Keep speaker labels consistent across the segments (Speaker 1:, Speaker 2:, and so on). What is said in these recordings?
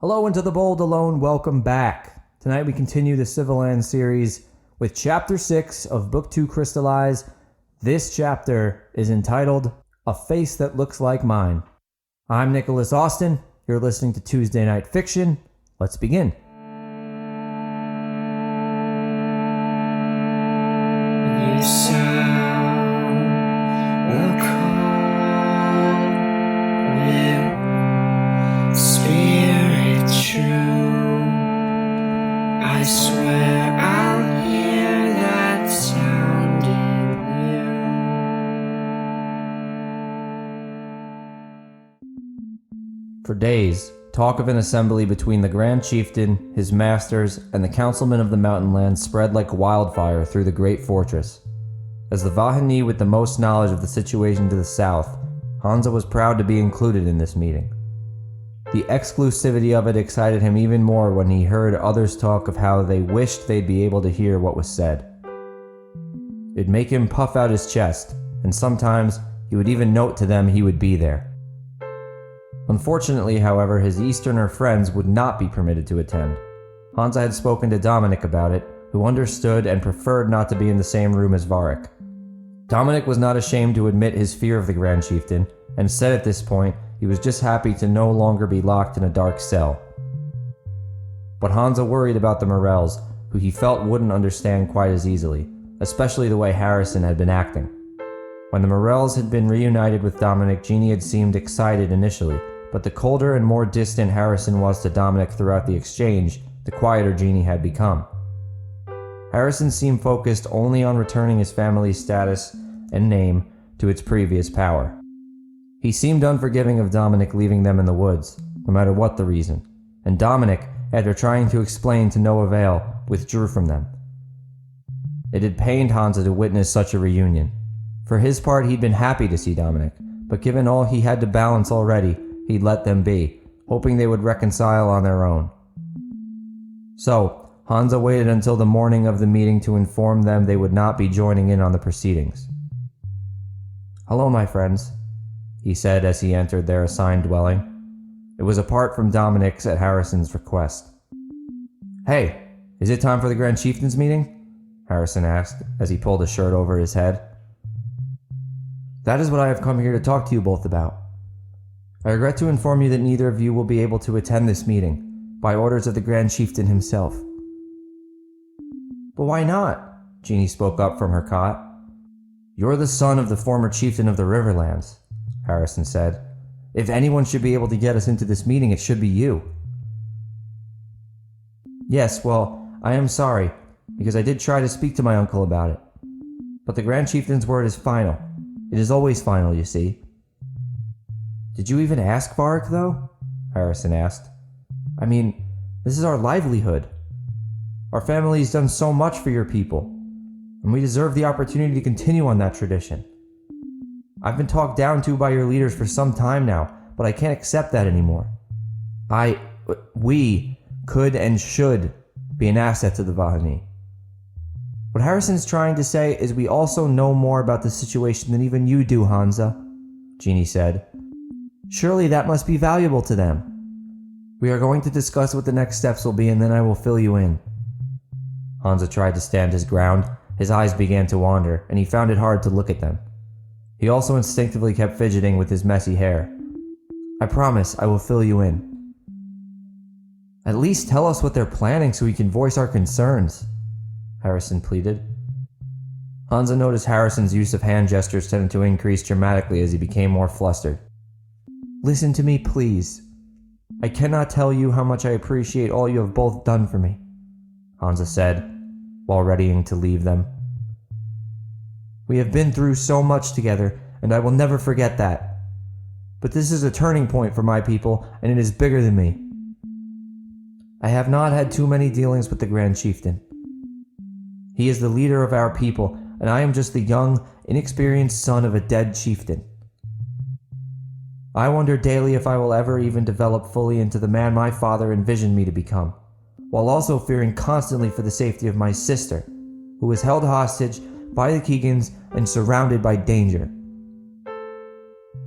Speaker 1: Hello into the bold alone, welcome back. Tonight we continue the Civilands series with Chapter 6 of Book 2 Crystallize. This chapter is entitled, A Face That Looks Like Mine. I'm Nicholas Austin, you're listening to Tuesday Night Fiction. Let's begin.
Speaker 2: You sound will call you spirit true. I swear I'll hear that sound in you.
Speaker 1: For days, talk of an assembly between the Grand Chieftain, his masters, and the councilmen of the Mountainlands spread like wildfire through the great fortress. As the Vahani with the most knowledge of the situation to the south, Hansa was proud to be included in this meeting. The exclusivity of it excited him even more when he heard others talk of how they wished they'd be able to hear what was said. It'd make him puff out his chest, and sometimes he would even note to them he would be there. Unfortunately, however, his Easterner friends would not be permitted to attend. Hansa had spoken to Dominic about it, who understood and preferred not to be in the same room as Varric. Dominic was not ashamed to admit his fear of the Grand Chieftain, and said at this point he was just happy to no longer be locked in a dark cell. But Hansa worried about the Morels, who he felt wouldn't understand quite as easily, especially the way Harrison had been acting. When the Morels had been reunited with Dominic, Jeannie had seemed excited initially, but the colder and more distant Harrison was to Dominic throughout the exchange, the quieter Jeannie had become. Harrison seemed focused only on returning his family's status and name to its previous power. He seemed unforgiving of Dominic leaving them in the woods, no matter what the reason, and Dominic, after trying to explain to no avail, withdrew from them. It had pained Hansa to witness such a reunion. For his part, he'd been happy to see Dominic, but given all he had to balance already, he'd let them be, hoping they would reconcile on their own. So, Hansa waited until the morning of the meeting to inform them they would not be joining in on the proceedings. "Hello, my friends," he said as he entered their assigned dwelling. It was apart from Dominic's at Harrison's request. "Hey, is it time for the Grand Chieftain's meeting?" Harrison asked as he pulled a shirt over his head. "That is what I have come here to talk to you both about. I regret to inform you that neither of you will be able to attend this meeting, by orders of the Grand Chieftain himself." "But why not?" Jeannie spoke up from her cot. "You're the son of the former chieftain of the Riverlands," Harrison said. "If anyone should be able to get us into this meeting, it should be you." "Yes, well, I am sorry, because I did try to speak to my uncle about it. But the Grand Chieftain's word is final. It is always final, you see." "Did you even ask Varric, though?" Harrison asked. "I mean, this is our livelihood. Our family has done so much for your people, and we deserve the opportunity to continue on that tradition. I've been talked down to by your leaders for some time now, but I can't accept that anymore. We could and should be an asset to the Vahani. What Harrison's trying to say is we also know more about the situation than even you do, Hansa," Jeannie said. "Surely that must be valuable to them. We are going to discuss what the next steps will be, and then I will fill you in." Hansa tried to stand his ground. His eyes began to wander, and he found it hard to look at them. He also instinctively kept fidgeting with his messy hair. "I promise I will fill you in." "At least tell us what they're planning so we can voice our concerns," Harrison pleaded. Hansa noticed Harrison's use of hand gestures tended to increase dramatically as he became more flustered. "Listen to me, please. I cannot tell you how much I appreciate all you have both done for me," Hansa said, while readying to leave them. "We have been through so much together, and I will never forget that. But this is a turning point for my people, and it is bigger than me. I have not had too many dealings with the Grand Chieftain. He is the leader of our people, and I am just the young, inexperienced son of a dead chieftain. I wonder daily if I will ever even develop fully into the man my father envisioned me to become, while also fearing constantly for the safety of my sister, who was held hostage by the Keagans and surrounded by danger.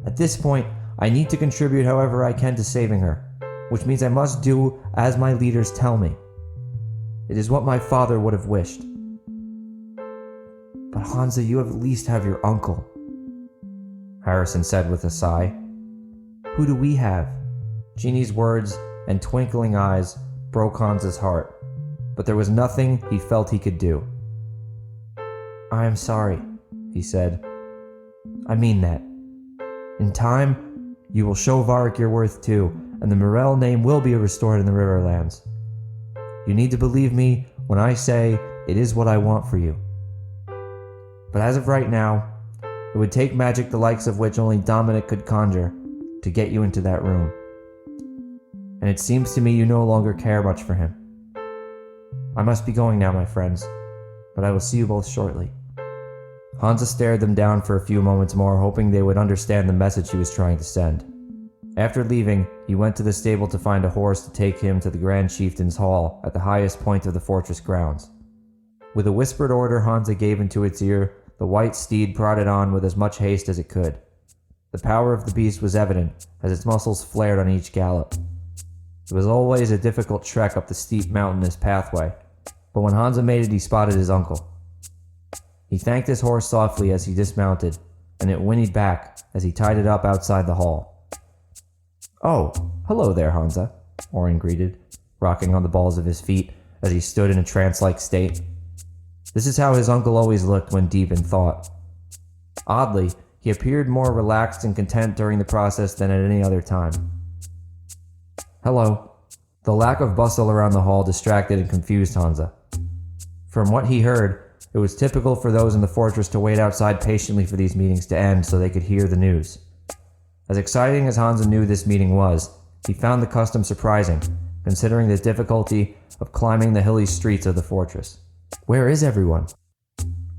Speaker 1: At this point, I need to contribute however I can to saving her, which means I must do as my leaders tell me. It is what my father would have wished. But Hansa, you at least have your uncle, Harrison said with a sigh. Who do we have? Jeannie's words and twinkling eyes broke Hansa's heart, but there was nothing he felt he could do. I am sorry, he said. I mean that. In time, you will show Varric your worth too, and the Morel name will be restored in the Riverlands. You need to believe me when I say it is what I want for you. But as of right now, it would take magic the likes of which only Dominic could conjure to get you into that room. And it seems to me you no longer care much for him. I must be going now, my friends, but I will see you both shortly. Hansa stared them down for a few moments more, hoping they would understand the message he was trying to send. After leaving, he went to the stable to find a horse to take him to the Grand Chieftain's Hall at the highest point of the fortress grounds. With a whispered order Hansa gave into its ear, the white steed prodded on with as much haste as it could. The power of the beast was evident as its muscles flared on each gallop. It was always a difficult trek up the steep mountainous pathway, but when Hansa made it, he spotted his uncle. He thanked his horse softly as he dismounted, and it whinnied back as he tied it up outside the hall. Oh, hello there, Hansa, Orin greeted, rocking on the balls of his feet as he stood in a trance-like state. This is how his uncle always looked when deep in thought. Oddly, he appeared more relaxed and content during the process than at any other time. Hello. The lack of bustle around the hall distracted and confused Hansa. From what he heard, it was typical for those in the fortress to wait outside patiently for these meetings to end so they could hear the news. As exciting as Hansa knew this meeting was, he found the custom surprising, considering the difficulty of climbing the hilly streets of the fortress. Where is everyone?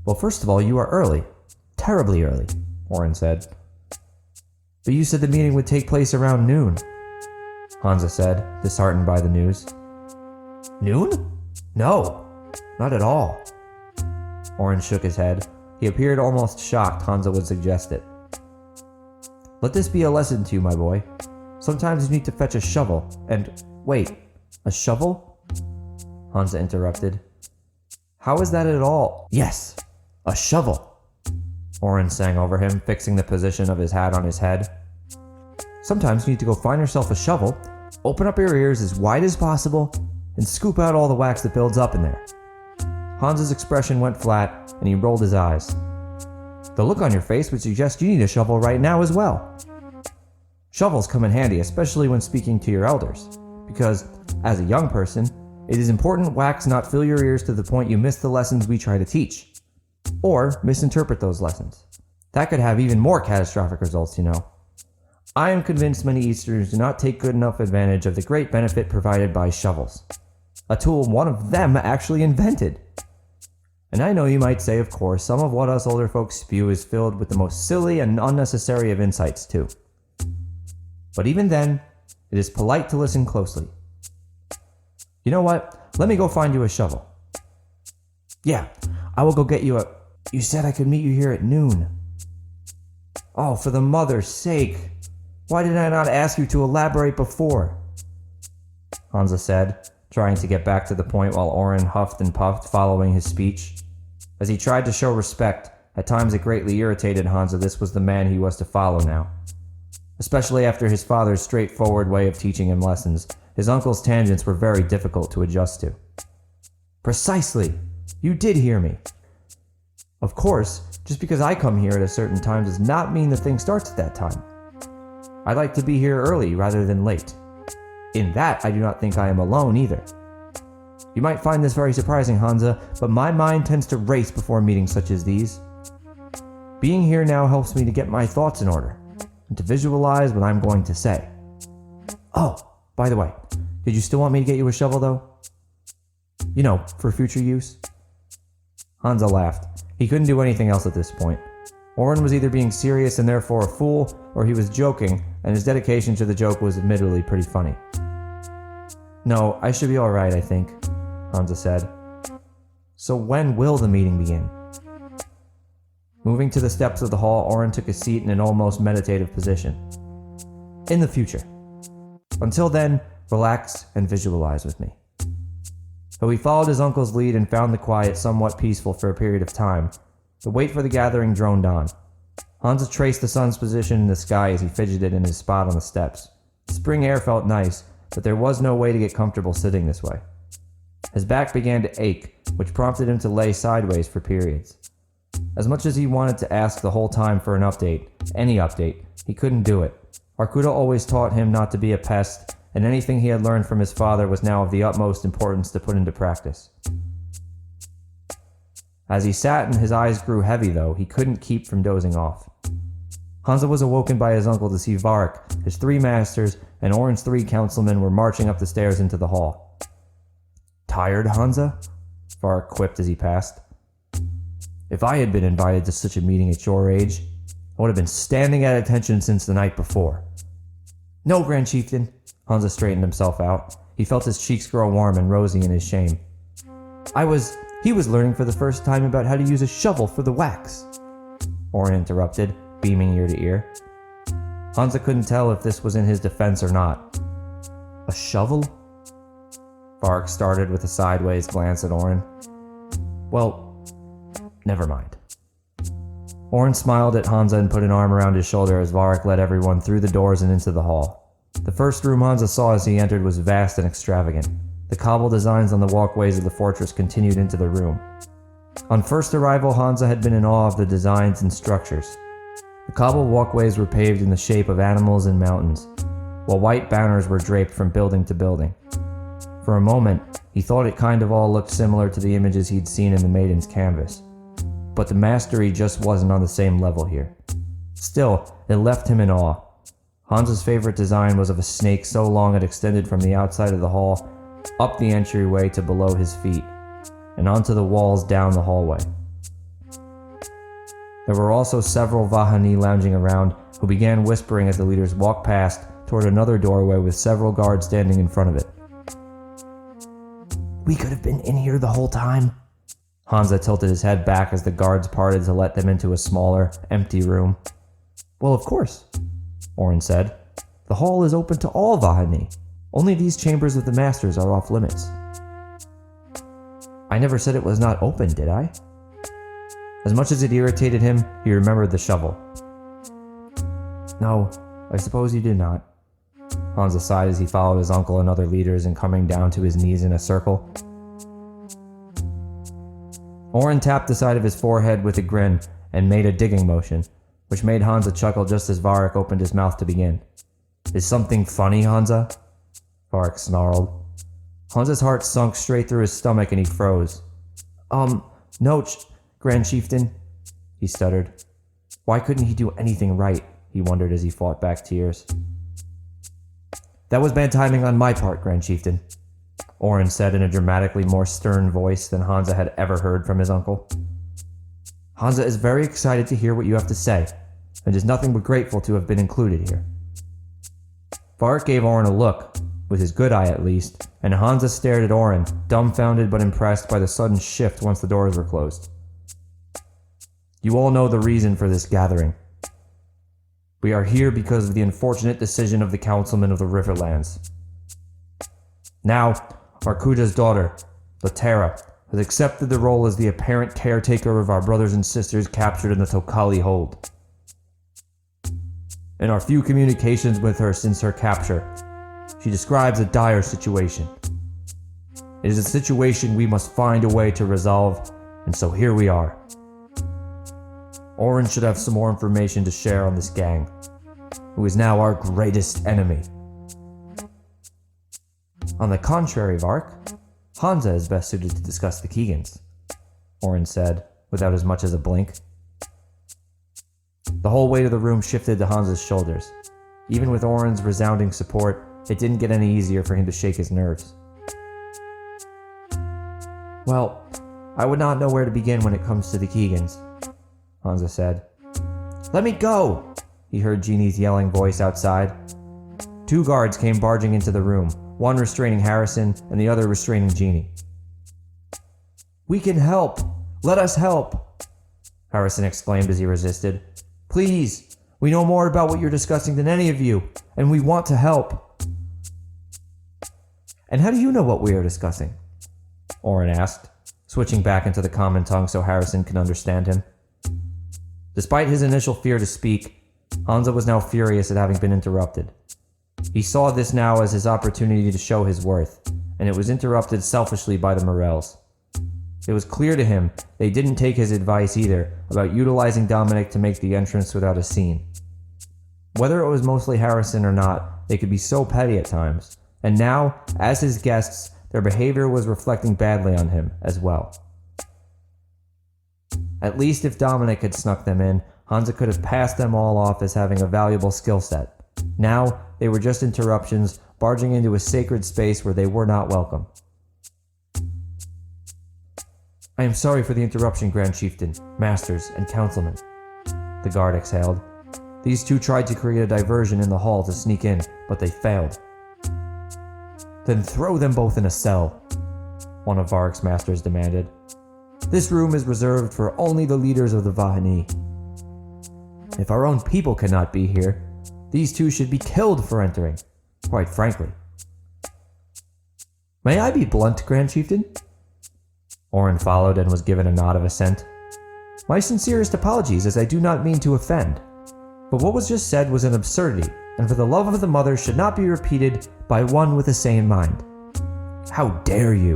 Speaker 1: Well, first of all, you are early. Terribly early, Orin said. But you said the meeting would take place around noon, Hansa said, disheartened by the news. Noon? No, not at all. Orin shook his head. He appeared almost shocked Hansa would suggest it. Let this be a lesson to you, my boy. Sometimes you need to fetch a shovel, and... Wait, a shovel? Hansa interrupted. How is that at all? Yes, a shovel, Orin sang over him, fixing the position of his hat on his head. Sometimes you need to go find yourself a shovel, open up your ears as wide as possible, and scoop out all the wax that builds up in there. Hansa's expression went flat, and he rolled his eyes. The look on your face would suggest you need a shovel right now as well. Shovels come in handy, especially when speaking to your elders, because, as a young person, it is important wax not fill your ears to the point you miss the lessons we try to teach, or misinterpret those lessons. That could have even more catastrophic results, you know. I am convinced many Easterners do not take good enough advantage of the great benefit provided by shovels, a tool one of them actually invented. And I know you might say, of course, some of what us older folks spew is filled with the most silly and unnecessary of insights, too. But even then, it is polite to listen closely. You know what? Let me go find you a shovel. Yeah, I will go get you a... You said I could meet you here at noon. Oh, for the mother's sake. Why did I not ask you to elaborate before? Hansa said, trying to get back to the point while Orin huffed and puffed following his speech. As he tried to show respect, at times it greatly irritated Hansa this was the man he was to follow now. Especially after his father's straightforward way of teaching him lessons, his uncle's tangents were very difficult to adjust to. Precisely! You did hear me. Of course, just because I come here at a certain time does not mean the thing starts at that time. I like to be here early rather than late. In that, I do not think I am alone either. You might find this very surprising, Hansa, but my mind tends to race before meetings such as these. Being here now helps me to get my thoughts in order, and to visualize what I'm going to say. Oh, by the way, did you still want me to get you a shovel, though? You know, for future use? Hansa laughed. He couldn't do anything else at this point. Orin was either being serious and therefore a fool, or he was joking, and his dedication to the joke was admittedly pretty funny. No, I should be alright, I think, Hansa said. So when will the meeting begin? Moving to the steps of the hall, Orin took a seat in an almost meditative position. In the future. Until then, relax and visualize with me. Though he followed his uncle's lead and found the quiet somewhat peaceful for a period of time, the wait for the gathering droned on. Hansa traced the sun's position in the sky as he fidgeted in his spot on the steps. Spring air felt nice, but there was no way to get comfortable sitting this way. His back began to ache, which prompted him to lay sideways for periods. As much as he wanted to ask the whole time for an update, any update, he couldn't do it. Arcuda always taught him not to be a pest, and anything he had learned from his father was now of the utmost importance to put into practice. As he sat and his eyes grew heavy though, he couldn't keep from dozing off. Hansa was awoken by his uncle to see Varric, his 3 masters, and Oren's 3 councilmen were marching up the stairs into the hall. "Tired, Hansa?" Varric quipped as he passed. "If I had been invited to such a meeting at your age, I would have been standing at attention since the night before." "No, Grand Chieftain." Hansa straightened himself out. He felt his cheeks grow warm and rosy in his shame. He was learning for the first time about how to use a shovel for the wax." Oren interrupted, beaming ear to ear. Hansa couldn't tell if this was in his defense or not. "A shovel?" Varric started with a sideways glance at Oren. "Well, never mind." Oren smiled at Hansa and put an arm around his shoulder as Varric led everyone through the doors and into the hall. The first room Hansa saw as he entered was vast and extravagant. The cobble designs on the walkways of the fortress continued into the room. On first arrival, Hansa had been in awe of the designs and structures. The cobble walkways were paved in the shape of animals and mountains, while white banners were draped from building to building. For a moment, he thought it kind of all looked similar to the images he'd seen in the Maiden's canvas. But the mastery just wasn't on the same level here. Still, it left him in awe. Hansa's favorite design was of a snake so long it extended from the outside of the hall up the entryway to below his feet, and onto the walls down the hallway. There were also several Vahani lounging around, who began whispering as the leaders walked past toward another doorway with several guards standing in front of it. "We could have been in here the whole time." Hansa tilted his head back as the guards parted to let them into a smaller, empty room. "Well, of course," Oren said. "The hall is open to all Vahani. Only these chambers of the masters are off limits." "I never said it was not open, did I?" As much as it irritated him, he remembered the shovel. "No, I suppose you did not." Hansa sighed as he followed his uncle and other leaders in coming down to his knees in a circle. Oren tapped the side of his forehead with a grin and made a digging motion, which made Hansa chuckle just as Varric opened his mouth to begin. "Is something funny, Hansa?" Varric snarled. Hansa's heart sunk straight through his stomach and he froze. No, Grand Chieftain," he stuttered. Why couldn't he do anything right, he wondered as he fought back tears. "That was bad timing on my part, Grand Chieftain," Oren said in a dramatically more stern voice than Hansa had ever heard from his uncle. "Hansa is very excited to hear what you have to say, and is nothing but grateful to have been included here." Varric gave Oren a look, with his good eye at least, and Hansa stared at Oren, dumbfounded but impressed by the sudden shift once the doors were closed. "You all know the reason for this gathering. We are here because of the unfortunate decision of the councilmen of the Riverlands. Now, Arcuda's daughter, Latera, has accepted the role as the apparent caretaker of our brothers and sisters captured in the Tokali hold. In our few communications with her since her capture, she describes a dire situation. It is a situation we must find a way to resolve, and so here we are. Oren should have some more information to share on this gang, who is now our greatest enemy." "On the contrary, Varric, Hansa is best suited to discuss the Keagans," Oren said, without as much as a blink. The whole weight of the room shifted to Hansa's shoulders. Even with Oren's resounding support, it didn't get any easier for him to shake his nerves. "Well, I would not know where to begin when it comes to the Keagans," Hansa said. "Let me go!" he heard Jeannie's yelling voice outside. 2 guards came barging into the room, one restraining Harrison and the other restraining Jeannie. "We can help! Let us help!" Harrison exclaimed as he resisted. "Please! We know more about what you're discussing than any of you, and we want to help." And how do you know what we are discussing? Oren asked, switching back into the common tongue so Harrison could understand him. Despite his initial fear to speak, Hansa was now furious at having been interrupted. He saw this now as his opportunity to show his worth, and it was interrupted selfishly by the Morels. It was clear to him they didn't take his advice either about utilizing Dominic to make the entrance without a scene. Whether it was mostly Harrison or not, they could be so petty at times, and now, as his guests, their behavior was reflecting badly on him as well. At least if Dominic had snuck them in, Hansa could have passed them all off as having a valuable skill set. Now, they were just interruptions, barging into a sacred space where they were not welcome. I am sorry for the interruption, Grand Chieftain, Masters, and Councilmen. The guard exhaled. These two tried to create a diversion in the hall to sneak in, but they failed. Then throw them both in a cell, one of Varric's masters demanded. This room is reserved for only the leaders of the Vahini. If our own people cannot be here, these two should be killed for entering, quite frankly. May I be blunt, Grand Chieftain? Oren followed and was given a nod of assent. My sincerest apologies, as I do not mean to offend. But what was just said was an absurdity, and for the love of the mother should not be repeated by one with a sane mind. How dare you?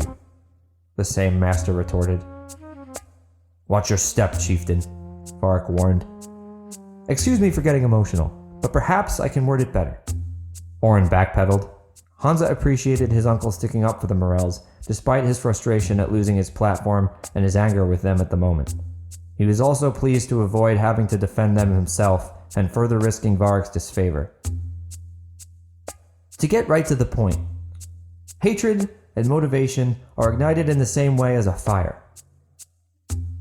Speaker 1: The same master retorted. Watch your step, Chieftain, Varric warned. Excuse me for getting emotional, but perhaps I can word it better. Oren backpedaled. Hansa appreciated his uncle sticking up for the Morels, despite his frustration at losing his platform and his anger with them at the moment. He was also pleased to avoid having to defend them himself and further risking Varric's disfavor. To get right to the point, hatred and motivation are ignited in the same way as a fire.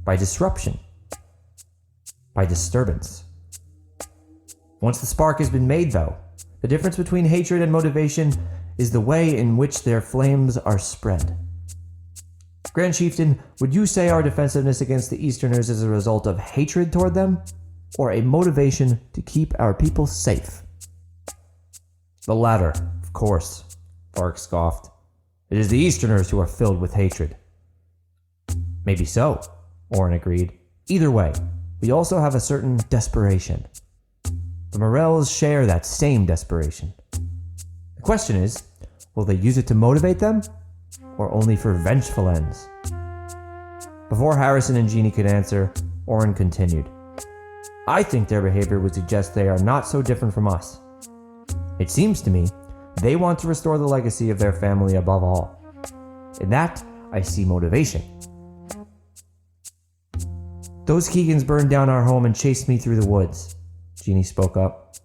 Speaker 1: By disruption. By disturbance. Once the spark has been made, though, the difference between hatred and motivation is the way in which their flames are spread. Grand Chieftain, would you say our defensiveness against the Easterners is a result of hatred toward them, or a motivation to keep our people safe? The latter, of course, Varric scoffed. It is the Easterners who are filled with hatred. Maybe so, Oren agreed. Either way, we also have a certain desperation. The Morels share that same desperation. The question is, will they use it to motivate them, or only for vengeful ends? Before Harrison and Jeannie could answer, Oren continued. I think their behavior would suggest they are not so different from us. It seems to me they want to restore the legacy of their family above all. In that, I see motivation. Those Keagans burned down our home and chased me through the woods, Jeannie spoke up.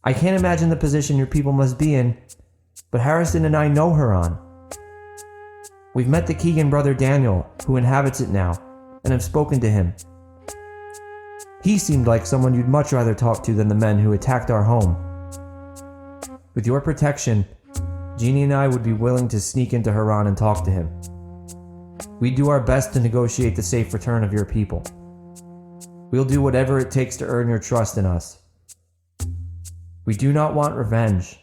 Speaker 1: I can't imagine the position your people must be in, but Harrison and I know Huron. We've met the Keagan brother Daniel, who inhabits it now, and have spoken to him. He seemed like someone you'd much rather talk to than the men who attacked our home. With your protection, Jeannie and I would be willing to sneak into Huron and talk to him. We'd do our best to negotiate the safe return of your people. We'll do whatever it takes to earn your trust in us. We do not want revenge.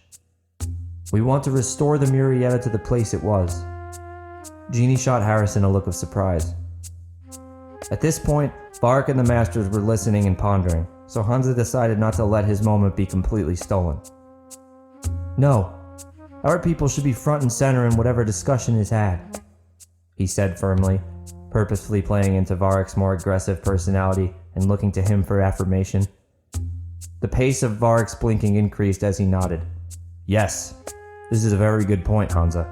Speaker 1: We want to restore the Murrieta to the place it was. Jeannie shot Harrison a look of surprise. At this point, Varric and the Masters were listening and pondering, so Hansa decided not to let his moment be completely stolen. No, our people should be front and center in whatever discussion is had, he said firmly, purposefully playing into Varric's more aggressive personality and looking to him for affirmation. The pace of Varric's blinking increased as he nodded. Yes, this is a very good point, Hansa.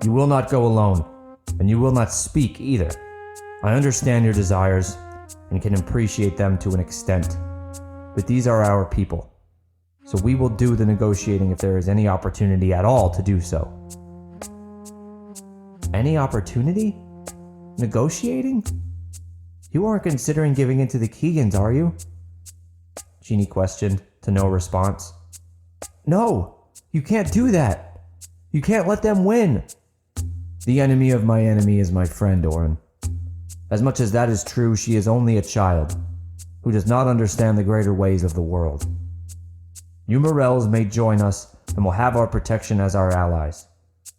Speaker 1: You will not go alone, and you will not speak either. I understand your desires, and can appreciate them to an extent. But these are our people, so we will do the negotiating if there is any opportunity at all to do so. Any opportunity? Negotiating? You aren't considering giving in to the Keagans, are you? Jeannie questioned, to no response. No, you can't do that. You can't let them win. The enemy of my enemy is my friend, Oren. As much as that is true, she is only a child, who does not understand the greater ways of the world. You Morels may join us, and will have our protection as our allies.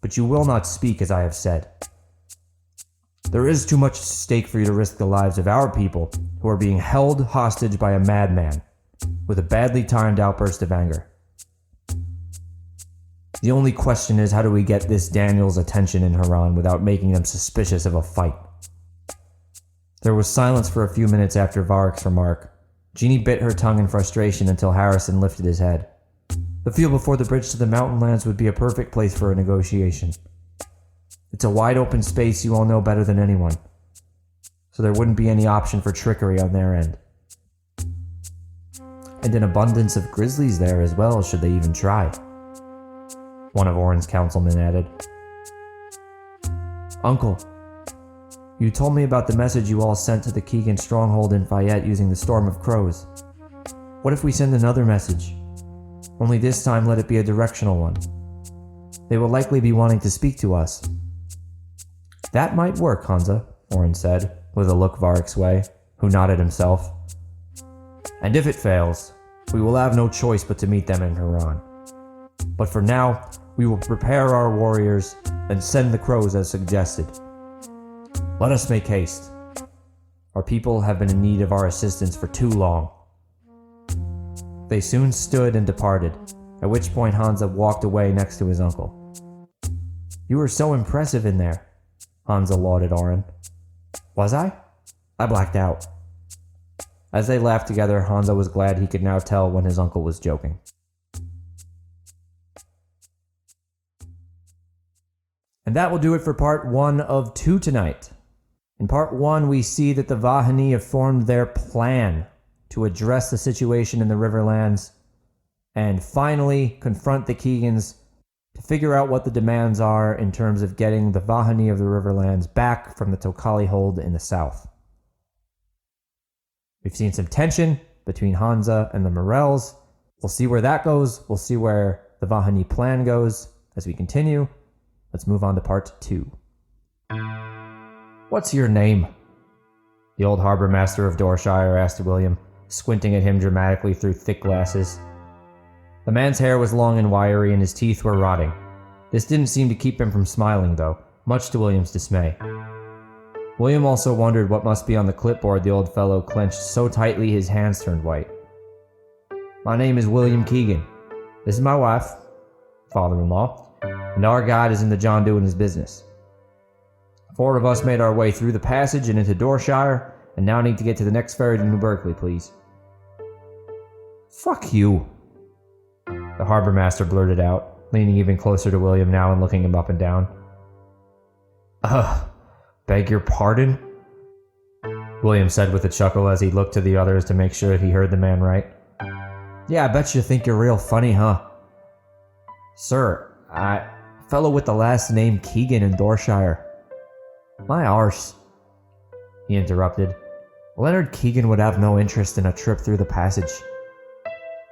Speaker 1: but you will not speak as I have said. There is too much at stake for you to risk the lives of our people who are being held hostage by a madman with a badly timed outburst of anger. The only question is, how do we get this Daniel's attention in Haran without making them suspicious of a fight? There was silence for a few minutes after Varrick's remark. Jeannie bit her tongue in frustration until Harrison lifted his head. The field before the bridge to the mountainlands would be a perfect place for a negotiation. It's a wide open space you all know better than anyone, so there wouldn't be any option for trickery on their end. And an abundance of grizzlies there as well, should they even try, one of Oren's councilmen added. Uncle, you told me about the message you all sent to the Keagan stronghold in Fayette using the Storm of Crows. What if we send another message? Only this time let it be a directional one. They will likely be wanting to speak to us. That might work, Hansa, Oren said, with a look Varrick's way, who nodded himself. And if it fails, we will have no choice but to meet them in Haran. But for now, we will prepare our warriors and send the crows as suggested. Let us make haste. Our people have been in need of our assistance for too long. They soon stood and departed, at which point Hansa walked away next to his uncle. You were so impressive in there, Hansa lauded Oren. Was I? I blacked out. As they laughed together, Hansa was glad he could now tell when his uncle was joking. And that will do it for part 1 of 2 tonight. In part 1, we see that the Vahani have formed their plan to address the situation in the Riverlands and finally confront the Keagans to figure out what the demands are in terms of getting the Vahani of the Riverlands back from the Tokali hold in the south. We've seen some tension between Hansa and the Morels. We'll see where that goes. We'll see where the Vahani plan goes as we continue. Let's move on to part 2. What's your name? The old harbor master of Dorshire asked William, squinting at him dramatically through thick glasses. The man's hair was long and wiry and his teeth were rotting. This didn't seem to keep him from smiling, though, much to William's dismay. William also wondered what must be on the clipboard the old fellow clenched so tightly his hands turned white. My name is William Keagan. This is my wife, father-in-law, and our guide is in the John doing his business. 4 of us made our way through the passage and into Dorshire, and now need to get to the next ferry to New Berkeley, please. Fuck you, the harbor master blurted out, leaning even closer to William now and looking him up and down. Beg your pardon? William said with a chuckle as he looked to the others to make sure he heard the man right. Yeah, I bet you think you're real funny, huh? Sir, fellow with the last name Keagan in Dorshire. My arse, he interrupted. Leonard Keagan would have no interest in a trip through the passage.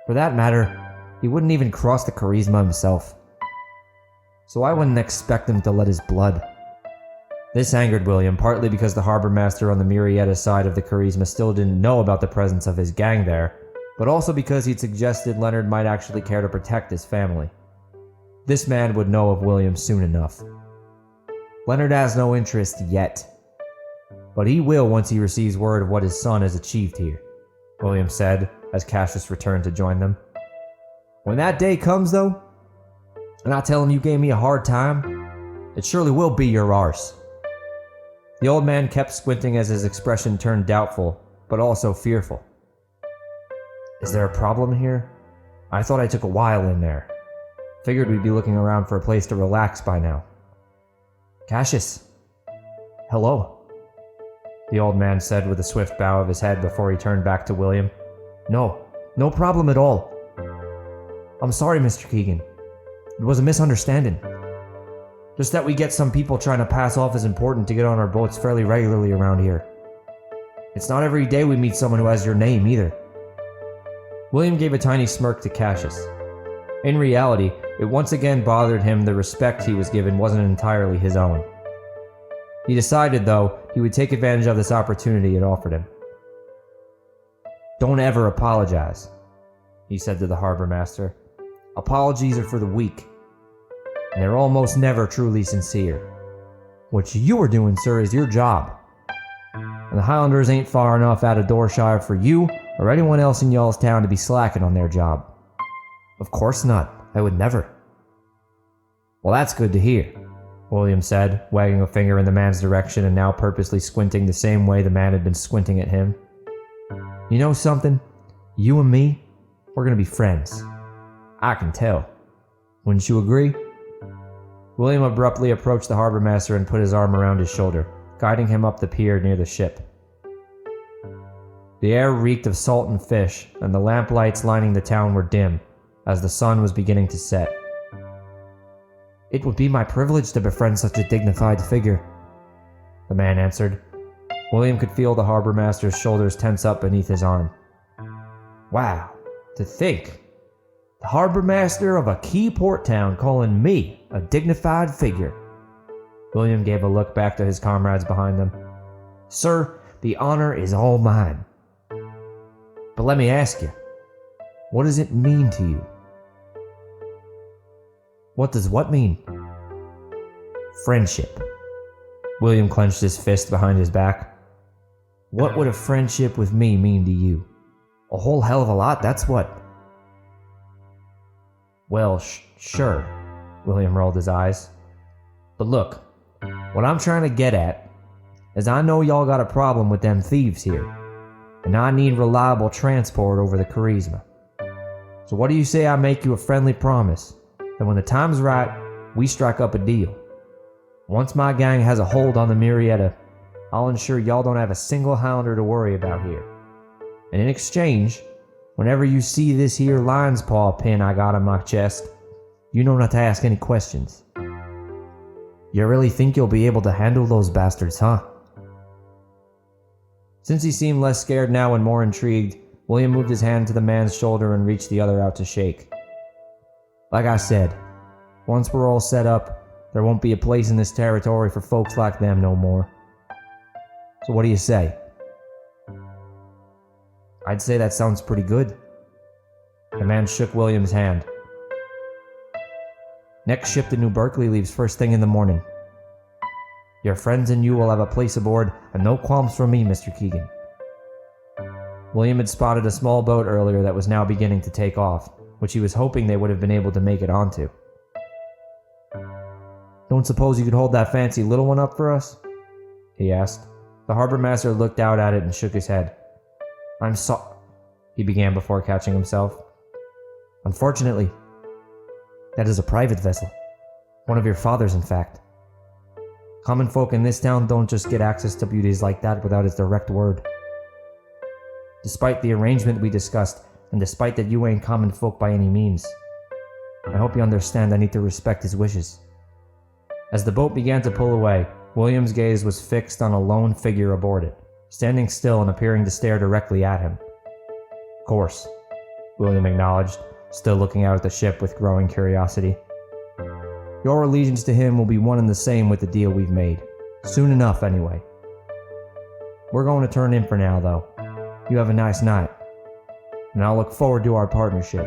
Speaker 1: For that matter, he wouldn't even cross the charisma himself. So I wouldn't expect him to let his blood. This angered William, partly because the harbor master on the Murrieta side of the charisma still didn't know about the presence of his gang there, but also because he'd suggested Leonard might actually care to protect his family. This man would know of William soon enough. Leonard has no interest yet, but he will once he receives word of what his son has achieved here, William said as Cassius returned to join them. When that day comes, though, and I tell him you gave me a hard time, it surely will be your arse. The old man kept squinting as his expression turned doubtful, but also fearful. Is there a problem here? I thought I took a while in there. Figured we'd be looking around for a place to relax by now. Cassius. Hello. The old man said with a swift bow of his head before he turned back to William. No problem at all. I'm sorry, Mr. Keagan. It was a misunderstanding. Just that we get some people trying to pass off as important to get on our boats fairly regularly around here. It's not every day we meet someone who has your name, either. William gave a tiny smirk to Cassius. In reality, it once again bothered him the respect he was given wasn't entirely his own. He decided, though, he would take advantage of this opportunity it offered him. Don't ever apologize, he said to the harbor master. Apologies are for the weak. and they're almost never truly sincere. What you are doing, sir, is your job. And the Highlanders ain't far enough out of Dorshire for you or anyone else in y'all's town to be slacking on their job. Of course not. I would never. Well, that's good to hear, William said, wagging a finger in the man's direction and now purposely squinting the same way the man had been squinting at him. You know something? You and me, we're gonna be friends. I can tell. Wouldn't you agree? William abruptly approached the harbor master and put his arm around his shoulder, guiding him up the pier near the ship. The air reeked of salt and fish, and the lamplights lining the town were dim, as the sun was beginning to set. It would be my privilege to befriend such a dignified figure, the man answered. William could feel the harbor master's shoulders tense up beneath his arm. Wow, to think. The harbor master of a key port town calling me a dignified figure. William gave a look back to his comrades behind them. Sir, the honor is all mine. But let me ask you, what does it mean to you? What does what mean? Friendship. William clenched his fist behind his back. What would a friendship with me mean to you? A whole hell of a lot, that's what. Well, sure, William rolled his eyes. But look, what I'm trying to get at is I know y'all got a problem with them thieves here, and I need reliable transport over the Charisma. So what do you say I make you a friendly promise that when the time's right, we strike up a deal? Once my gang has a hold on the Murrieta, I'll ensure y'all don't have a single Highlander to worry about here. And in exchange, whenever you see this here lion's paw pin I got on my chest, you know not to ask any questions. You really think you'll be able to handle those bastards, huh? Since he seemed less scared now and more intrigued, William moved his hand to the man's shoulder and reached the other out to shake. Like I said, once we're all set up, there won't be a place in this territory for folks like them no more. So what do you say? I'd say that sounds pretty good. The man shook William's hand. Next ship to New Berkeley leaves first thing in the morning. Your friends and you will have a place aboard, and no qualms from me, Mr. Keagan. William had spotted a small boat earlier that was now beginning to take off, which he was hoping they would have been able to make it onto. Don't suppose you could hold that fancy little one up for us? He asked. The harbor master looked out at it and shook his head. He began before catching himself. Unfortunately, that is a private vessel. One of your father's, in fact. Common folk in this town don't just get access to beauties like that without his direct word. Despite the arrangement we discussed, and despite that you ain't common folk by any means, I hope you understand I need to respect his wishes. As the boat began to pull away, William's gaze was fixed on a lone figure aboard it, standing still and appearing to stare directly at him. Of course, William acknowledged, still looking out at the ship with growing curiosity. Your allegiance to him will be one and the same with the deal we've made. Soon enough, anyway. We're going to turn in for now, though. You have a nice night. And I'll look forward to our partnership.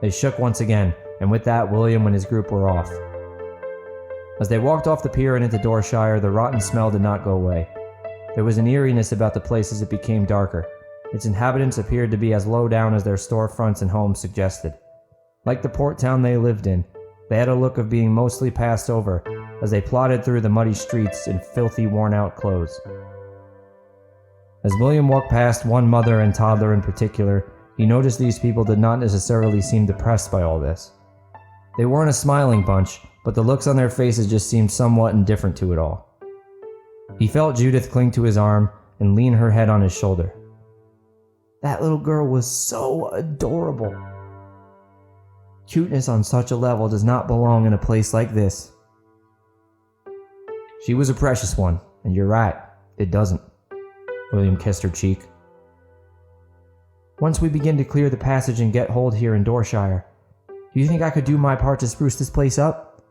Speaker 1: They shook once again, and with that, William and his group were off. As they walked off the pier and into Dorshire, the rotten smell did not go away. There was an eeriness about the place as it became darker. Its inhabitants appeared to be as low down as their storefronts and homes suggested. Like the port town they lived in, they had a look of being mostly passed over as they plodded through the muddy streets in filthy, worn-out clothes. As William walked past one mother and toddler in particular, he noticed these people did not necessarily seem depressed by all this. They weren't a smiling bunch, but the looks on their faces just seemed somewhat indifferent to it all. He felt Judith cling to his arm and lean her head on his shoulder. That little girl was so adorable. Cuteness on such a level does not belong in a place like this. She was a precious one, and you're right, it doesn't. William kissed her cheek. Once we begin to clear the passage and get hold here in Dorshire, do you think I could do my part to spruce this place up?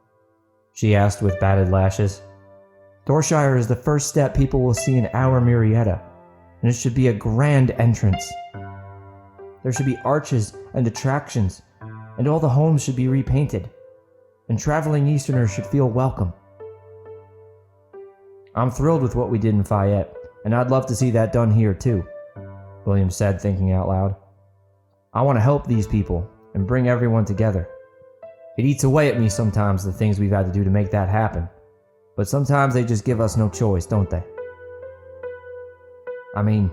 Speaker 1: She asked with batted lashes. Dorshire is the first step people will see in our Murrieta, and it should be a grand entrance. There should be arches and attractions, and all the homes should be repainted. and traveling Easterners should feel welcome. I'm thrilled with what we did in Fayette, and I'd love to see that done here too, William said, thinking out loud. I want to help these people and bring everyone together. It eats away at me sometimes, the things we've had to do to make that happen, but sometimes they just give us no choice, don't they? I mean,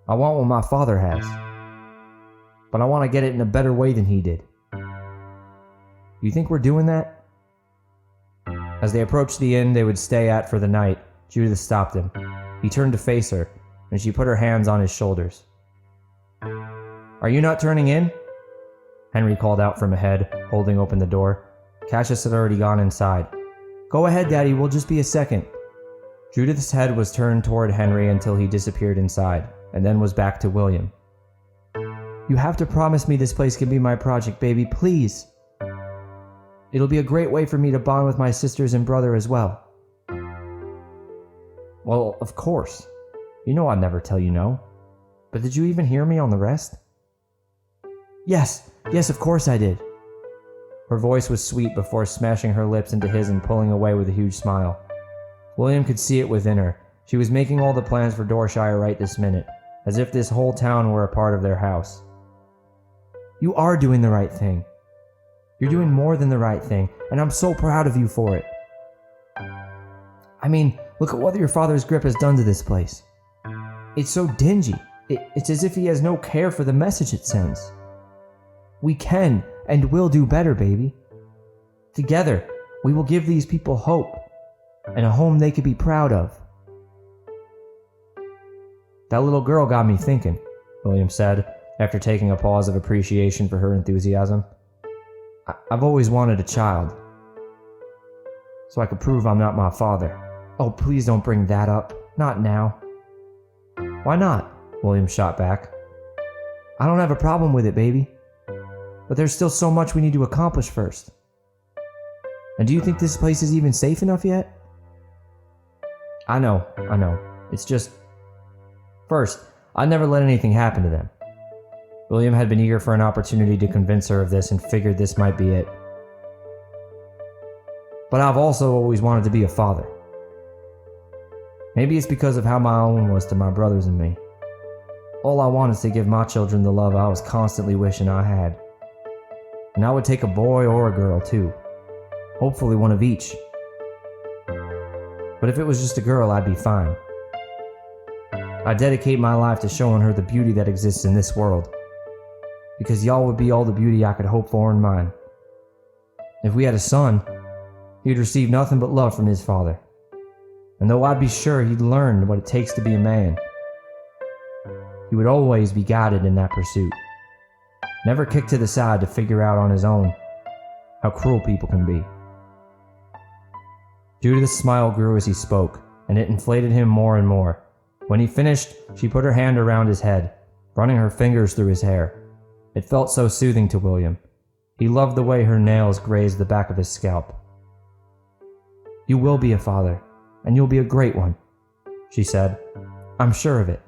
Speaker 1: I want what my father has, but I want to get it in a better way than he did. You think we're doing that? As they approached the inn they would stay at for the night, Judith stopped him. He turned to face her, and she put her hands on his shoulders. Are you not turning in? Henry called out from ahead, holding open the door. Cassius had already gone inside. Go ahead, Daddy, we'll just be a second. Judith's head was turned toward Henry until he disappeared inside, and then was back to William. You have to promise me this place can be my project, baby, please. It'll be a great way for me to bond with my sisters and brother as well. Well, of course. You know I'd never tell you no. But did you even hear me on the rest? Yes, of course I did. Her voice was sweet before smashing her lips into his and pulling away with a huge smile. William could see it within her. She was making all the plans for Dorshire right this minute, as if this whole town were a part of their house. You are doing the right thing. You're doing more than the right thing, and I'm so proud of you for it. I mean, look at what your father's grip has done to this place. It's so dingy. It's as if he has no care for the message it sends. We can and will do better, baby. Together, we will give these people hope and a home they could be proud of. That little girl got me thinking, William said, after taking a pause of appreciation for her enthusiasm. I've always wanted a child, so I could prove I'm not my father. Oh, please don't bring that up. Not now. Why not? William shot back. I don't have a problem with it, baby. But there's still so much we need to accomplish first. And do you think this place is even safe enough yet? I know. It's just... First, I'd never let anything happen to them. William had been eager for an opportunity to convince her of this and figured this might be it. But I've also always wanted to be a father. Maybe it's because of how my own was to my brothers and me. All I want is to give my children the love I was constantly wishing I had. And I would take a boy or a girl too. Hopefully one of each. But if it was just a girl, I'd be fine. I'd dedicate my life to showing her the beauty that exists in this world. Because y'all would be all the beauty I could hope for in mine. If we had a son, he'd receive nothing but love from his father. And though I'd be sure he'd learn what it takes to be a man, he would always be guided in that pursuit. Never kicked to the side to figure out on his own how cruel people can be. Judith's smile grew as he spoke, and it inflated him more and more. When he finished, she put her hand around his head, running her fingers through his hair. It felt so soothing to William. He loved the way her nails grazed the back of his scalp. You will be a father, and you'll be a great one, she said. I'm sure of it.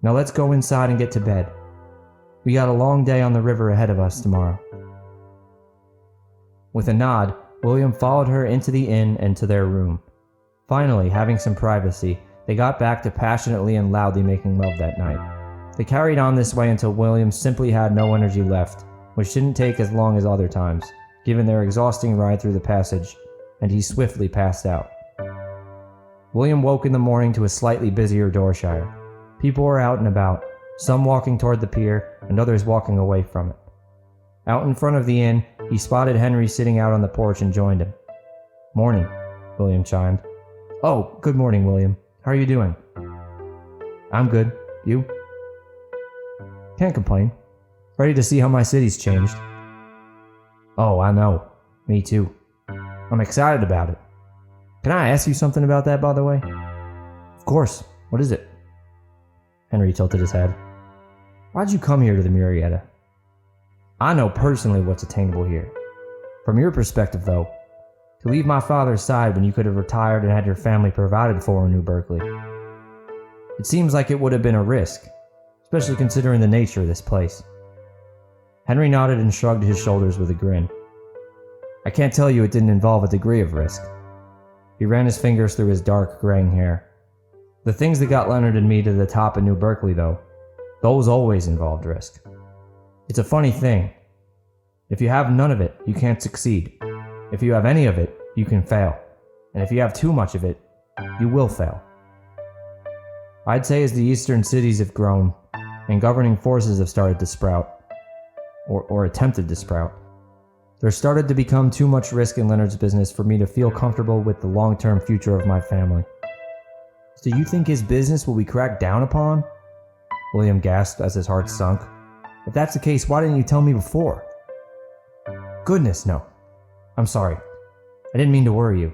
Speaker 1: Now let's go inside and get to bed. We got a long day on the river ahead of us tomorrow. With a nod, William followed her into the inn and to their room. Finally, having some privacy, they got back to passionately and loudly making love that night. They carried on this way until William simply had no energy left, which didn't take as long as other times, given their exhausting ride through the passage, and he swiftly passed out. William woke in the morning to a slightly busier Dorshire. People were out and about, some walking toward the pier and others walking away from it. Out in front of the inn, he spotted Henry sitting out on the porch and joined him. Morning, William chimed. Oh, good morning, William. How are you doing? I'm good. You? Can't complain. Ready to see how my city's changed. Oh, I know. Me too. I'm excited about it. Can I ask you something about that, by the way? Of course. What is it? Henry tilted his head. Why'd you come here to the Murrieta? I know personally what's attainable here. From your perspective, though, to leave my father's side when you could have retired and had your family provided for in New Berkeley. It seems like it would have been a risk, especially considering the nature of this place. Henry nodded and shrugged his shoulders with a grin. I can't tell you it didn't involve a degree of risk. He ran his fingers through his dark, graying hair. The things that got Leonard and me to the top of New Berkeley, though, those always involved risk. It's a funny thing. If you have none of it, you can't succeed. If you have any of it, you can fail. And if you have too much of it, you will fail. I'd say as the eastern cities have grown, and governing forces have started to sprout, or attempted to sprout, there started to become too much risk in Leonard's business for me to feel comfortable with the long-term future of my family. So you think his business will be cracked down upon? William gasped as his heart sunk. If that's the case, why didn't you tell me before? Goodness, no. I'm sorry. I didn't mean to worry you.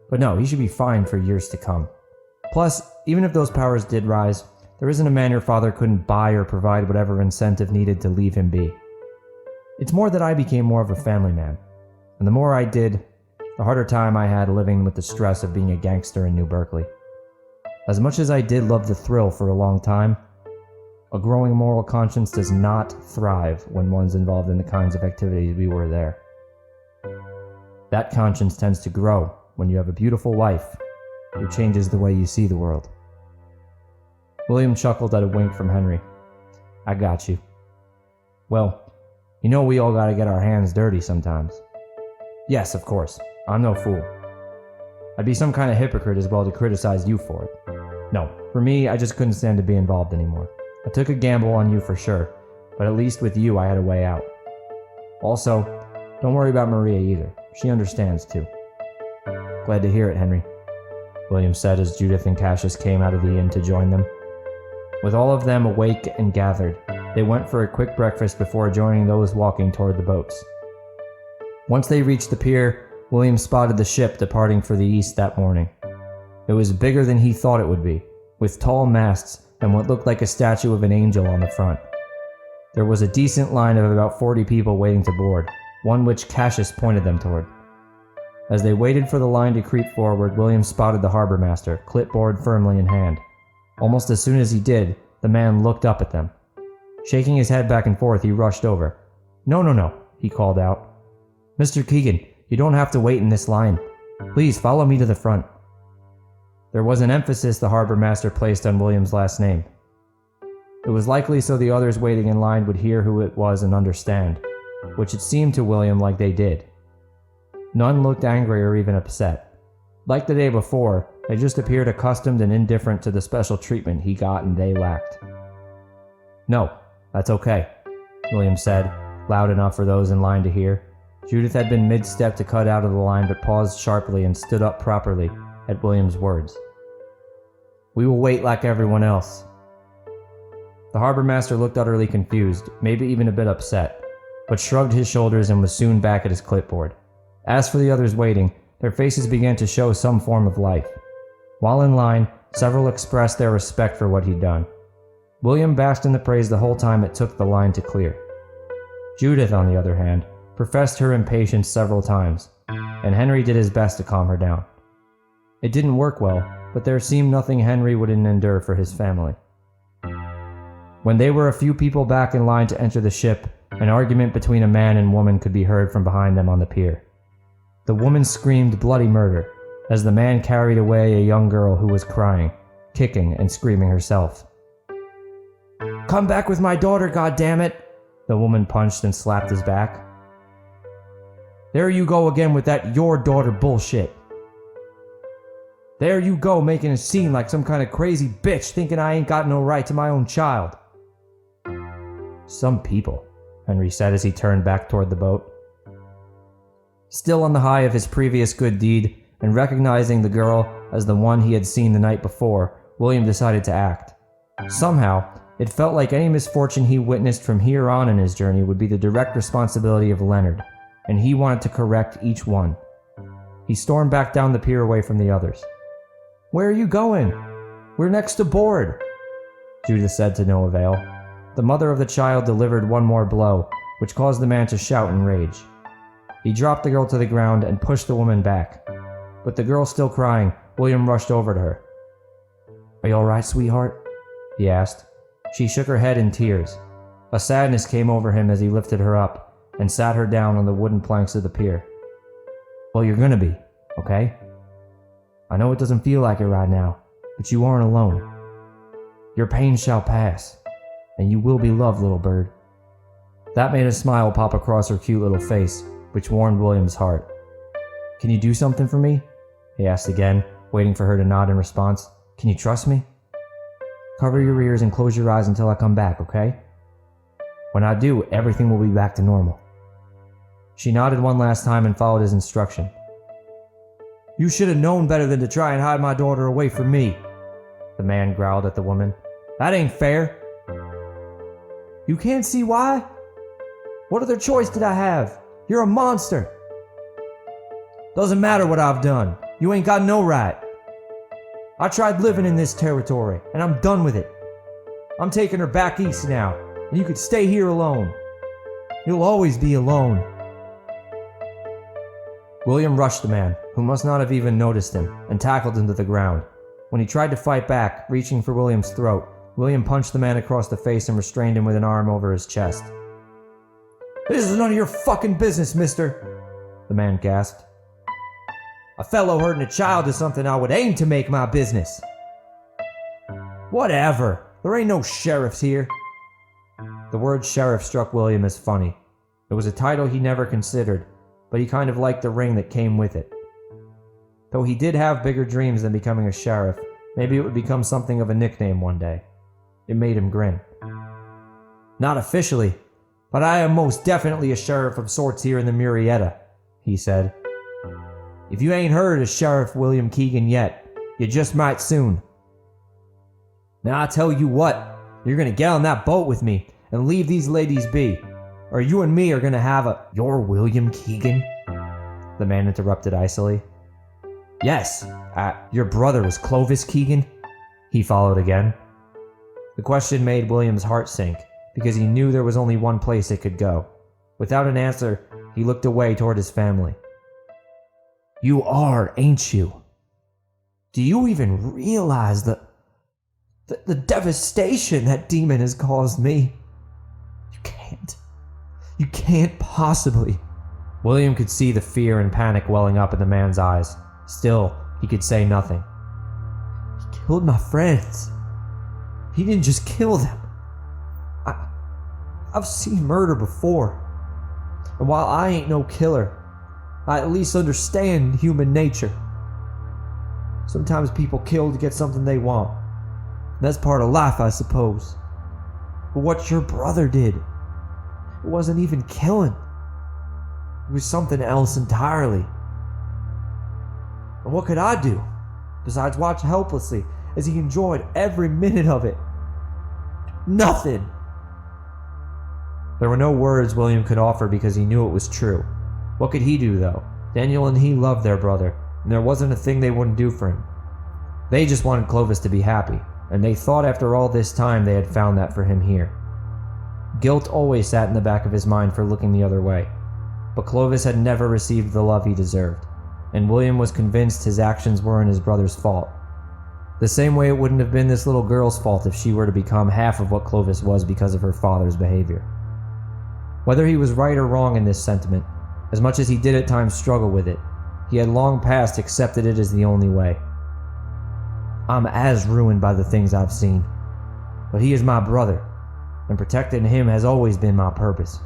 Speaker 1: But no, he should be fine for years to come. Plus, even if those powers did rise, there isn't a man your father couldn't buy or provide whatever incentive needed to leave him be. It's more that I became more of a family man. And the more I did, the harder time I had living with the stress of being a gangster in New Berkeley. As much as I did love the thrill for a long time, a growing moral conscience does not thrive when one's involved in the kinds of activities we were there. That conscience tends to grow when you have a beautiful wife who changes the way you see the world. William chuckled at a wink from Henry. I got you. Well, you know we all gotta get our hands dirty sometimes. Yes, of course. I'm no fool. I'd be some kind of hypocrite as well to criticize you for it. No, for me, I just couldn't stand to be involved anymore. I took a gamble on you for sure, but at least with you I had a way out. Also, don't worry about Maria either. She understands too. Glad to hear it, Henry, William said as Judith and Cassius came out of the inn to join them. With all of them awake and gathered, they went for a quick breakfast before joining those walking toward the boats. Once they reached the pier, William spotted the ship departing for the east that morning. It was bigger than he thought it would be, with tall masts and what looked like a statue of an angel on the front. There was a decent line of about 40 people waiting to board, one which Cassius pointed them toward. As they waited for the line to creep forward, William spotted the harbor master, clipboard firmly in hand. Almost as soon as he did, the man looked up at them. Shaking his head back and forth, he rushed over. No, he called out. Mr. Keagan, you don't have to wait in this line. Please follow me to the front. There was an emphasis the harbor master placed on William's last name. It was likely so the others waiting in line would hear who it was and understand, which it seemed to William like they did. None looked angry or even upset. Like the day before, they just appeared accustomed and indifferent to the special treatment he got and they lacked. No, that's okay, William said, loud enough for those in line to hear. Judith had been mid-step to cut out of the line but paused sharply and stood up properly at William's words. We will wait like everyone else. The harbor master looked utterly confused, maybe even a bit upset, but shrugged his shoulders and was soon back at his clipboard. As for the others waiting, their faces began to show some form of life. While in line, several expressed their respect for what he'd done. William basked in the praise the whole time it took the line to clear. Judith, on the other hand, professed her impatience several times, and Henry did his best to calm her down. It didn't work well, but there seemed nothing Henry wouldn't endure for his family. When they were a few people back in line to enter the ship, an argument between a man and woman could be heard from behind them on the pier. The woman screamed bloody murder as the man carried away a young girl who was crying, kicking and screaming herself. Come back with my daughter, goddammit! The woman punched and slapped his back. There you go again with that your daughter bullshit. There you go making a scene like some kind of crazy bitch thinking I ain't got no right to my own child. Some people, Henry said as he turned back toward the boat. Still on the high of his previous good deed, and recognizing the girl as the one he had seen the night before, William decided to act. Somehow, it felt like any misfortune he witnessed from here on in his journey would be the direct responsibility of Leonard, and he wanted to correct each one. He stormed back down the pier away from the others. Where are you going? We're next to board, Judith said to no avail. The mother of the child delivered one more blow, which caused the man to shout in rage. He dropped the girl to the ground and pushed the woman back. With the girl still crying, William rushed over to her. Are you all right, sweetheart? He asked. She shook her head in tears. A sadness came over him as he lifted her up and sat her down on the wooden planks of the pier. Well, you're gonna be, okay? I know it doesn't feel like it right now, but you aren't alone. Your pain shall pass, and you will be loved, little bird. That made a smile pop across her cute little face, which warmed William's heart. Can you do something for me? He asked again, waiting for her to nod in response. Can you trust me? Cover your ears and close your eyes until I come back, okay? When I do, everything will be back to normal. She nodded one last time and followed his instruction. You should have known better than to try and hide my daughter away from me, the man growled at the woman. That ain't fair. You can't see why? What other choice did I have? You're a monster. Doesn't matter what I've done. You ain't got no right. I tried living in this territory, and I'm done with it. I'm taking her back east now, and you could stay here alone. You'll always be alone. William rushed the man, who must not have even noticed him, and tackled him to the ground. When he tried to fight back, reaching for William's throat, William punched the man across the face and restrained him with an arm over his chest. This is none of your fucking business, mister, the man gasped. A fellow hurting a child is something I would aim to make my business. Whatever. There ain't no sheriffs here. The word sheriff struck William as funny. It was a title he never considered, but he kind of liked the ring that came with it. Though he did have bigger dreams than becoming a sheriff, maybe it would become something of a nickname one day. It made him grin. Not officially, but I am most definitely a sheriff of sorts here in the Murrieta, he said. If you ain't heard of Sheriff William Keagan yet, you just might soon. Now I tell you what, you're gonna get on that boat with me and leave these ladies be, or you and me are gonna have a— You're William Keagan? The man interrupted icily. Yes, your brother was Clovis Keagan? He followed again. The question made William's heart sink, because he knew there was only one place it could go. Without an answer, he looked away toward his family. You are, ain't you? Do you even realize the devastation that demon has caused me? You can't possibly. William could see the fear and panic welling up in the man's eyes. Still, he could say nothing. He killed my friends. He didn't just kill them. I've seen murder before. And while I ain't no killer, I at least understand human nature. Sometimes people kill to get something they want. That's part of life, I suppose. But what your brother did, it wasn't even killing. It was something else entirely. And what could I do, besides watch helplessly as he enjoyed every minute of it? Nothing! There were no words William could offer because he knew it was true. What could he do, though? Daniel and he loved their brother, and there wasn't a thing they wouldn't do for him. They just wanted Clovis to be happy, and they thought after all this time they had found that for him here. Guilt always sat in the back of his mind for looking the other way, but Clovis had never received the love he deserved, and William was convinced his actions weren't his brother's fault. The same way it wouldn't have been this little girl's fault if she were to become half of what Clovis was because of her father's behavior. Whether he was right or wrong in this sentiment, as much as he did at times struggle with it, he had long past accepted it as the only way. I'm as ruined by the things I've seen, but he is my brother, and protecting him has always been my purpose.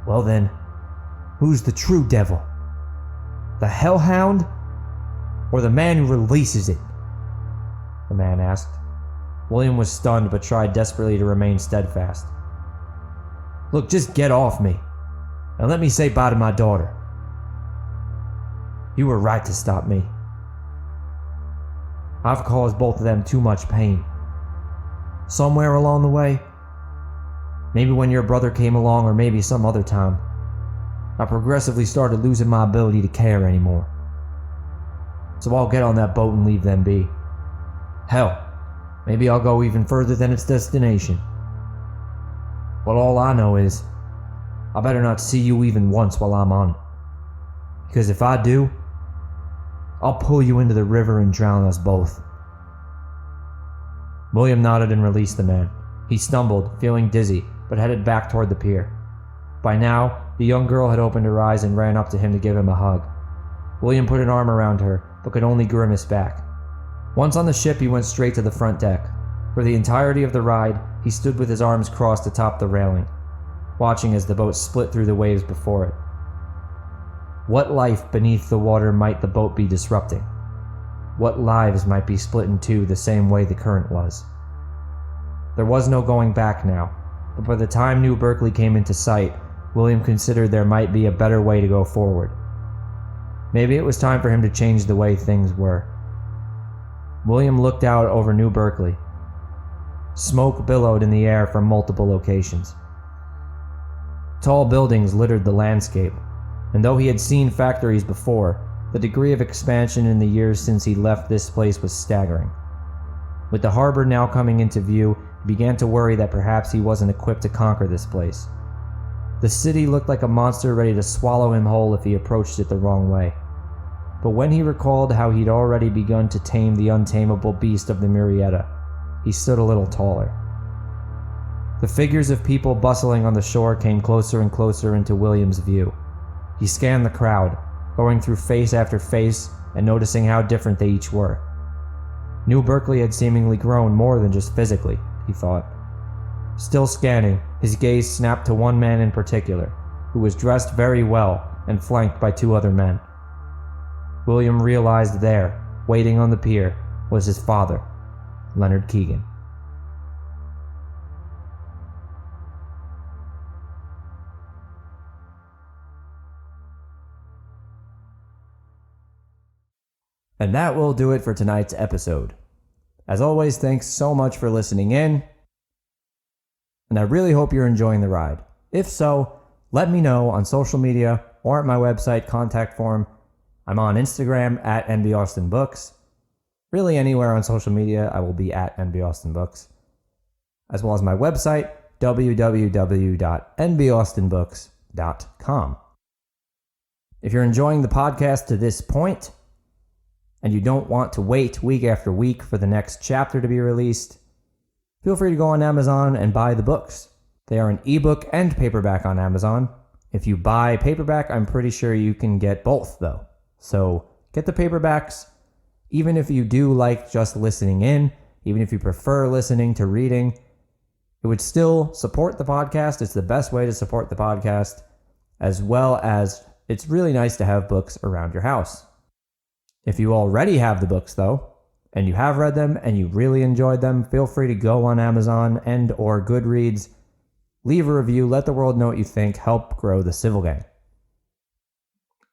Speaker 1: Well then, who's the true devil? The hellhound? Or the man who releases it? The man asked. William was stunned but tried desperately to remain steadfast. Look, just get off me, and let me say bye to my daughter. You were right to stop me. I've caused both of them too much pain. Somewhere along the way, maybe when your brother came along or maybe some other time, I progressively started losing my ability to care anymore. So I'll get on that boat and leave them be. Hell, maybe I'll go even further than its destination. But all I know is, I better not see you even once while I'm on it. Because if I do, I'll pull you into the river and drown us both. William nodded and released the man. He stumbled, feeling dizzy, but headed back toward the pier. By now, The young girl had opened her eyes and ran up to him to give him a hug. William put an arm around her, but could only grimace back. Once on the ship, he went straight to the front deck. For the entirety of the ride, he stood with his arms crossed atop the railing, watching as the boat split through the waves before it. What life beneath the water might the boat be disrupting? What lives might be split in two the same way the current was? There was no going back now, but by the time New Berkeley came into sight, William considered there might be a better way to go forward. Maybe it was time for him to change the way things were. William looked out over New Berkeley. Smoke billowed in the air from multiple locations. Tall buildings littered the landscape, and though he had seen factories before, the degree of expansion in the years since he left this place was staggering. With the harbor now coming into view, he began to worry that perhaps he wasn't equipped to conquer this place. The city looked like a monster ready to swallow him whole if he approached it the wrong way. But when he recalled how he'd already begun to tame the untamable beast of the Murrieta, he stood a little taller. The figures of people bustling on the shore came closer and closer into William's view. He scanned the crowd, going through face after face and noticing how different they each were. New Berkeley had seemingly grown more than just physically, he thought. Still scanning, his gaze snapped to one man in particular, who was dressed very well and flanked by two other men. William realized there, waiting on the pier, was his father, Leonard Keagan. And that will do it for tonight's episode. As always, thanks so much for listening in, and I really hope you're enjoying the ride. If so, let me know on social media or at my website contact form. I'm on Instagram at NBAustinBooks. Really anywhere on social media, I will be at NBAustinBooks. As well as my website, www.nbaustinbooks.com. If you're enjoying the podcast to this point, and you don't want to wait week after week for the next chapter to be released, feel free to go on Amazon and buy the books. They are an ebook and paperback on Amazon. If you buy paperback, I'm pretty sure you can get both, though. So get the paperbacks, even if you do like just listening in, even if you prefer listening to reading, it would still support the podcast. It's the best way to support the podcast, as well as it's really nice to have books around your house. If you already have the books, though, and you have read them and you really enjoyed them, feel free to go on Amazon and or Goodreads, leave a review, let the world know what you think, help grow the Civil Gang.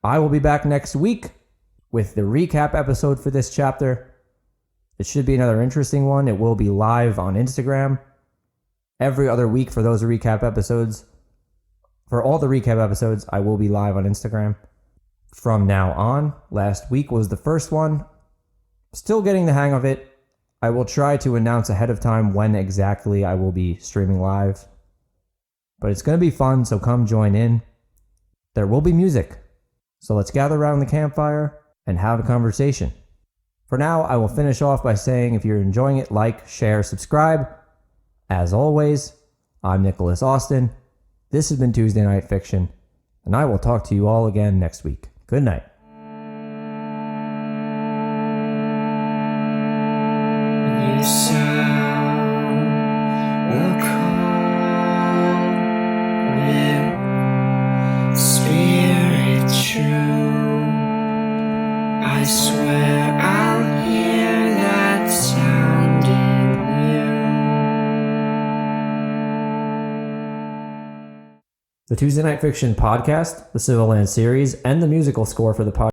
Speaker 1: I will be back next week with the recap episode for this chapter. It should be another interesting one. It will be live on Instagram every other week for those recap episodes. For all the recap episodes, I will be live on Instagram from now on. Last week was the first one. Still getting the hang of it. I will try to announce ahead of time when exactly I will be streaming live. But it's going to be fun, so come join in. There will be music. So let's gather around the campfire and have a conversation. For now, I will finish off by saying if you're enjoying it, like, share, subscribe. As always, I'm Nicholas Austin. This has been Tuesday Night Fiction, and I will talk to you all again next week. Good night.
Speaker 2: This sound will call with spirit true. I swear I'll hear that sound in you.
Speaker 1: The Tuesday Night Fiction podcast, the Civilands series, and the musical score for the podcast